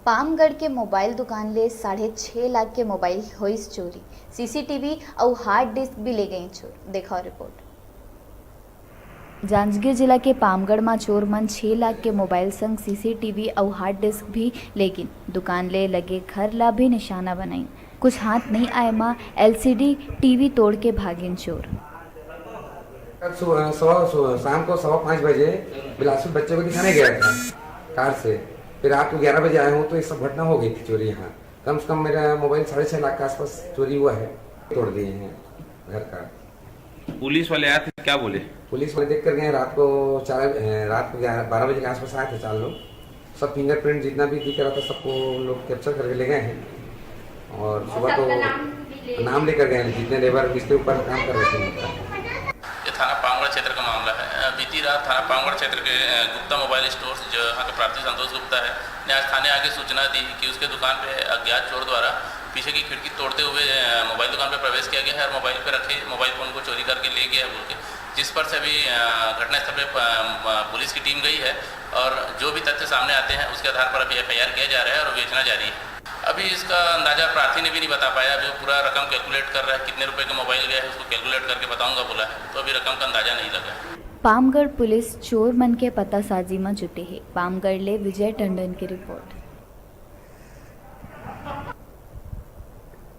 पामगढ़ के मोबाइल दुकान ले 6.5 लाख के मोबाइल होइस चोरी। सीसीटीवी और हार्ड डिस्क भी ले गई चोर। देखो रिपोर्ट। जांजगीर जिला के पामगढ़ में चोर मन 6 लाख के मोबाइल संग सीसीटीवी और हार्ड डिस्क भी लेकिन दुकान ले लगे घर ला भी निशाना बनाई। कुछ हाथ नहीं आए माँ एलसीडी टीवी तोड़ के भागिन चोर। शाम को 5:15 बजे बिलासपुर बच्चे को दिखाने गया था कार से। फिर रात को 11 बजे आया हूँ तो ये सब घटना हो गई थी चोरी। यहाँ कम से कम मेरा मोबाइल 6.5 लाख के आसपास चोरी हुआ है। तोड़ दिए हैं घर का। पुलिस वाले आए थे, क्या बोले? पुलिस वाले देख कर गए। रात को 12 बजे के आसपास आए थे 4 लोग। सब फिंगरप्रिंट जितना भी दिख रहा था सबको लोग कैप्चर करके ले गए हैं। और सुबह तो नाम लेकर गए हैं जितने लेबर इसके ऊपर काम कर रहे थे। ये थाना पामगढ़ क्षेत्र का मामला है। बीती रात थाना पामगढ़ क्षेत्र के गुप्ता मोबाइल स्टोर जो यहाँ के प्रार्थी संतोष गुप्ता है ने आज थाने आके सूचना दी कि उसके दुकान पे अज्ञात चोर द्वारा पीछे की खिड़की तोड़ते हुए मोबाइल दुकान पे प्रवेश किया गया है और मोबाइल पे रखे मोबाइल फ़ोन को चोरी करके ले गया है बोल के, जिस पर से अभी घटनास्थल पे पुलिस की टीम गई है और जो भी तथ्य सामने आते हैं उसके आधार पर अभी FIR किया जा रहा है और बेचना जारी है। अभी इसका अंदाजा प्रार्थी ने भी नहीं बता पाया। अभी वो पूरा रकम कैलकुलेट कर रहा है, कितने रुपए का मोबाइल गया है उसको कैलकुलेट करके बताऊंगा बोला है, तो अभी रकम का अंदाजा नहीं लगा। पामगढ़ पुलिस चोर मन के पतासाजी में जुटे है। पामगढ़ ले विजय टंडन की रिपोर्ट।